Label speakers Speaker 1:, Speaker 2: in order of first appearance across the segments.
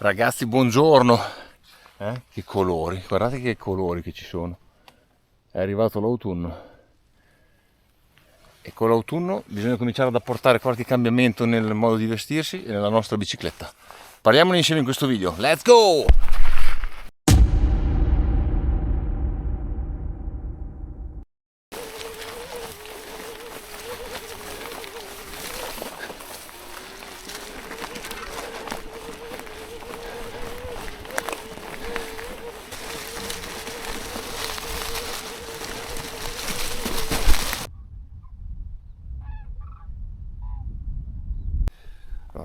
Speaker 1: Ragazzi, buongiorno. Che colori, guardate che colori che ci sono. È arrivato l'autunno e con l'autunno bisogna cominciare ad apportare qualche cambiamento nel modo di vestirsi e nella nostra bicicletta. Parliamone insieme in questo video. Let's go!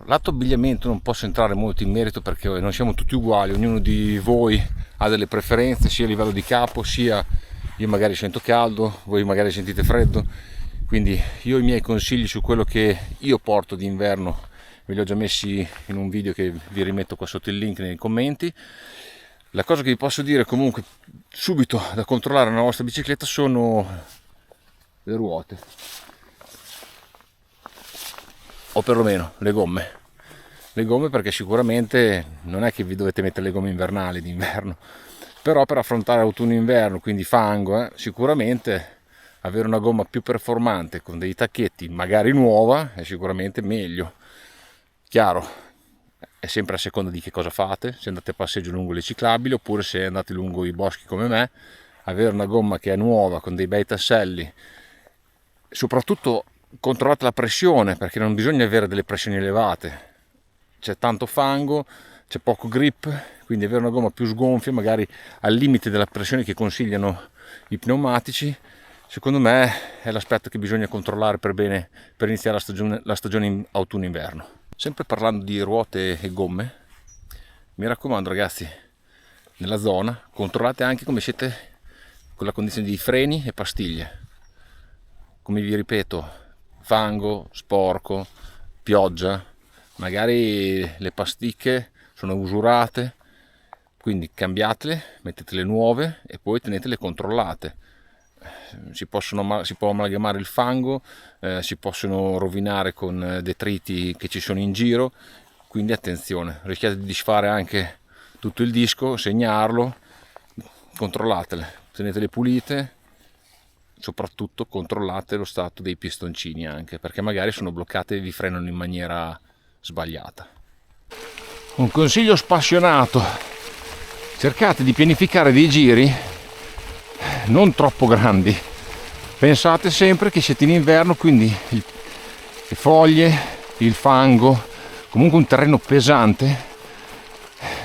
Speaker 1: Lato abbigliamento non posso entrare molto in merito perché non siamo tutti uguali, ognuno di voi ha delle preferenze sia a livello di capo, sia io magari sento caldo, voi magari sentite freddo, quindi io i miei consigli su quello che io porto d'inverno ve li ho già messi in un video che vi rimetto qua sotto il link nei commenti. La cosa che vi posso dire comunque subito da controllare nella vostra bicicletta sono le ruote, o perlomeno le gomme. Le gomme, perché sicuramente non è che vi dovete mettere le gomme invernali d'inverno, però per affrontare autunno-inverno, quindi fango, sicuramente avere una gomma più performante con dei tacchetti, magari nuova, è sicuramente meglio. Chiaro, è sempre a seconda di che cosa fate, se andate a passeggio lungo le ciclabili oppure se andate lungo i boschi come me, avere una gomma che è nuova con dei bei tasselli, soprattutto controllate la pressione, perché non bisogna avere delle pressioni elevate, c'è tanto fango, c'è poco grip, quindi avere una gomma più sgonfia, magari al limite della pressione che consigliano i pneumatici, secondo me è l'aspetto che bisogna controllare per bene per iniziare la stagione in autunno-inverno. Sempre parlando di ruote e gomme, mi raccomando ragazzi, nella zona controllate anche come siete con la condizione di freni e pastiglie. Come vi ripeto, fango, sporco, pioggia, magari le pasticche sono usurate, quindi cambiatele, mettetele nuove e poi tenetele controllate. Si può amalgamare il fango, si possono rovinare con detriti che ci sono in giro, quindi attenzione, rischiate di disfare anche tutto il disco, segnarlo, controllatele, tenetele pulite. Soprattutto controllate lo stato dei pistoncini, anche perché magari sono bloccate e vi frenano in maniera sbagliata. Un consiglio spassionato: cercate di pianificare dei giri non troppo grandi, pensate sempre che siete in inverno, quindi le foglie, il fango, comunque un terreno pesante,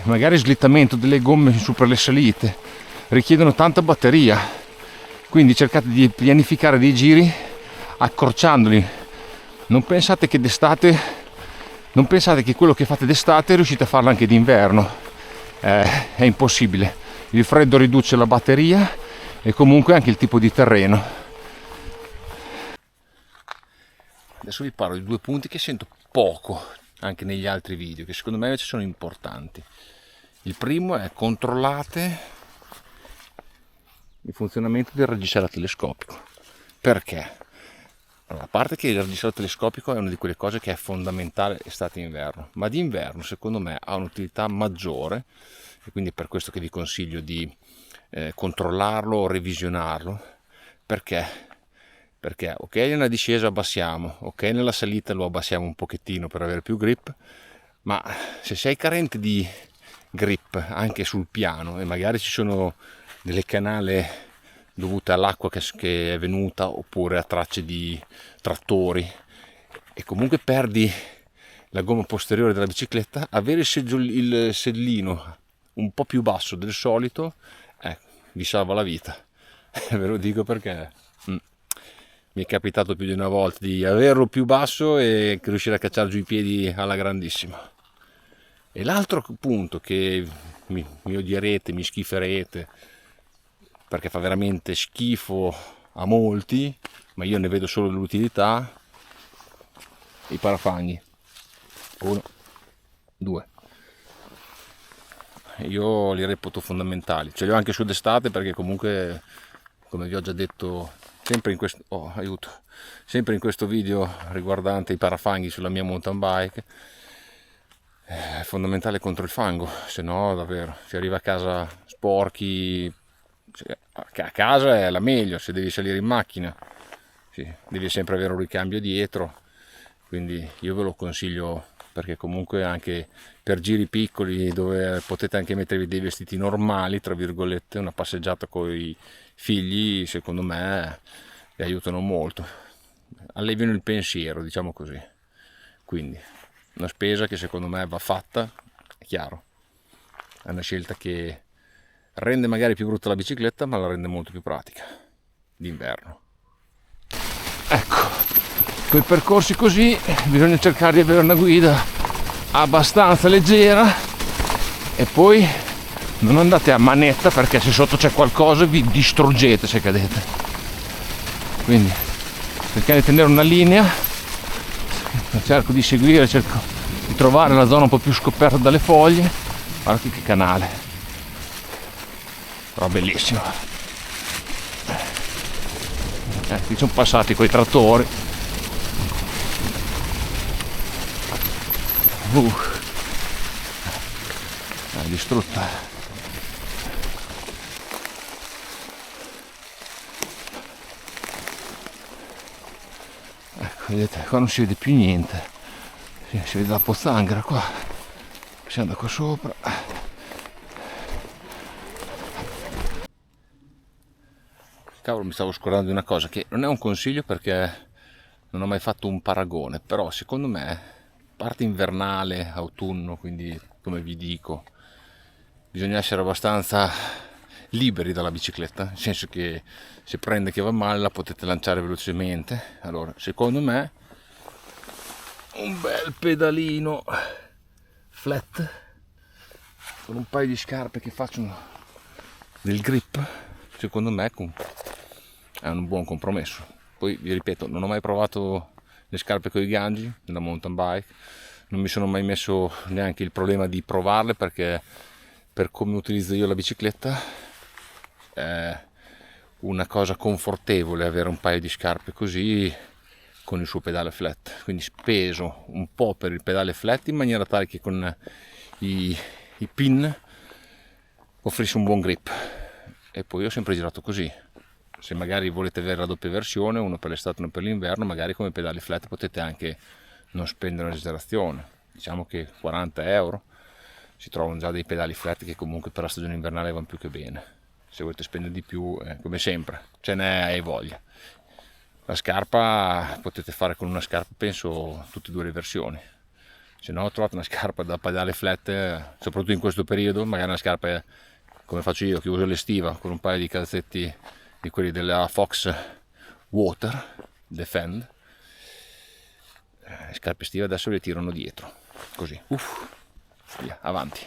Speaker 1: magari slittamento delle gomme su per le salite, richiedono tanta batteria. Quindi cercate di pianificare dei giri accorciandoli. Non pensate che quello che fate d'estate riuscite a farlo anche d'inverno. È impossibile. Il freddo riduce la batteria e comunque anche il tipo di terreno. Adesso vi parlo di due punti che sento poco anche negli altri video, che secondo me invece sono importanti. Il primo è: controllate il funzionamento del reggiseno telescopico. Perché? Allora, a parte che il reggiseno telescopico è una di quelle cose che è fondamentale estate e inverno, ma d'inverno secondo me ha un'utilità maggiore, e quindi è per questo che vi consiglio di controllarlo o revisionarlo. Perché ok, nella discesa abbassiamo, ok, nella salita lo abbassiamo un pochettino per avere più grip, ma se sei carente di grip anche sul piano e magari ci sono delle canale dovute all'acqua che è venuta oppure a tracce di trattori e comunque perdi la gomma posteriore della bicicletta, avere il sedlino un po' più basso del solito vi salva la vita. Ve lo dico perché mi è capitato più di una volta di averlo più basso e riuscire a cacciare giù i piedi alla grandissima. E l'altro punto che mi odierete, mi schiferete, perché fa veramente schifo a molti, ma io ne vedo solo l'utilità: i parafanghi. 1, 2. Io li reputo fondamentali, ce li ho anche su d'estate perché comunque, come vi ho già detto sempre in questo video riguardante i parafanghi sulla mia mountain bike, è fondamentale contro il fango, se no davvero si arriva a casa sporchi. A casa è la meglio, se devi salire in macchina sì, devi sempre avere un ricambio dietro, quindi io ve lo consiglio, perché comunque anche per giri piccoli dove potete anche mettervi dei vestiti normali, tra virgolette, una passeggiata con i figli secondo me vi aiutano molto, alleviano il pensiero, diciamo così. Quindi una spesa che secondo me va fatta, è chiaro, è una scelta che rende magari più brutta la bicicletta, ma la rende molto più pratica d'inverno. Ecco, con i percorsi così bisogna cercare di avere una guida abbastanza leggera e poi non andate a manetta, perché se sotto c'è qualcosa vi distruggete se cadete. Quindi cercate di tenere una linea, cerco di seguire, cerco di trovare la zona un po' più scoperta dalle foglie. Guarda che canale, però bellissimo. Qui sono passati quei trattori. È distrutta. Ecco, vedete, qua non si vede più niente. Si vede la pozzanghera qua. Siamo da qua sopra. Cavolo, mi stavo scordando di una cosa, che non è un consiglio perché non ho mai fatto un paragone, però secondo me parte invernale, autunno, quindi come vi dico, bisogna essere abbastanza liberi dalla bicicletta, nel senso che se prende che va male la potete lanciare velocemente. Allora, secondo me un bel pedalino flat con un paio di scarpe che facciano del grip, secondo me è un buon compromesso. Poi vi ripeto, non ho mai provato le scarpe con i gangi nella mountain bike, non mi sono mai messo neanche il problema di provarle, perché per come utilizzo io la bicicletta è una cosa confortevole avere un paio di scarpe così con il suo pedale flat, quindi speso un po' per il pedale flat in maniera tale che con i pin offrisce un buon grip. E poi ho sempre girato così. Se magari volete avere la doppia versione, uno per l'estate e uno per l'inverno, magari come pedali flat potete anche non spendere un'esagerazione, diciamo che 40 euro si trovano già dei pedali flat che comunque per la stagione invernale vanno più che bene. Se volete spendere di più, come sempre, ce n'è e voglia. La scarpa potete fare con una scarpa, penso, tutte e due le versioni. Se no trovate una scarpa da pedale flat, soprattutto in questo periodo, magari una scarpa come faccio io, che uso l'estiva, con un paio di calzetti di quelli della Fox Water Defend. Le scarpe estive adesso le tirano dietro, così, via, avanti.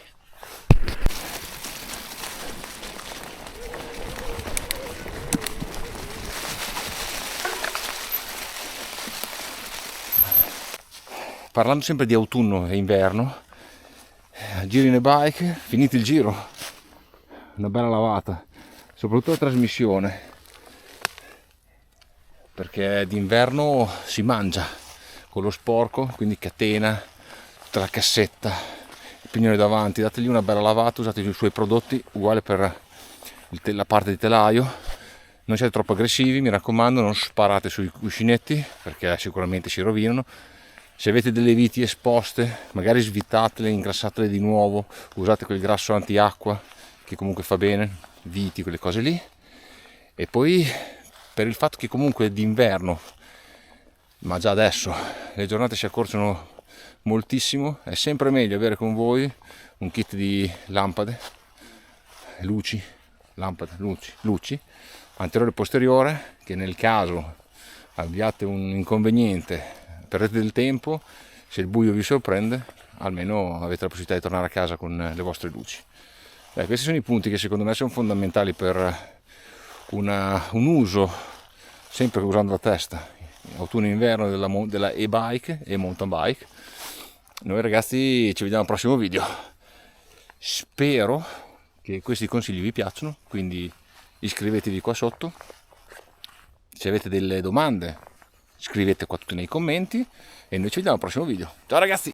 Speaker 1: Parlando sempre di autunno e inverno, giri in e-bike, finito il giro, una bella lavata, soprattutto la trasmissione, perché d'inverno si mangia con lo sporco, quindi catena, tutta la cassetta, il pignone davanti, dategli una bella lavata, usate i suoi prodotti, uguale per la parte di telaio, non siate troppo aggressivi, mi raccomando, non sparate sui cuscinetti perché sicuramente si rovinano. Se avete delle viti esposte, magari svitatele, ingrassatele di nuovo, usate quel grasso antiacqua che comunque fa bene, viti, quelle cose lì. E poi per il fatto che comunque d'inverno, ma già adesso, le giornate si accorciano moltissimo, è sempre meglio avere con voi un kit di lampade, luci, anteriore e posteriore, che nel caso abbiate un inconveniente, perdete del tempo, se il buio vi sorprende, almeno avete la possibilità di tornare a casa con le vostre luci. Questi sono i punti che secondo me sono fondamentali per un uso, sempre usando la testa, autunno e inverno della e-bike e mountain bike. Noi ragazzi ci vediamo al prossimo video. Spero che questi consigli vi piacciono, quindi iscrivetevi qua sotto. Se avete delle domande scrivete qua tutti nei commenti e noi ci vediamo al prossimo video. Ciao ragazzi!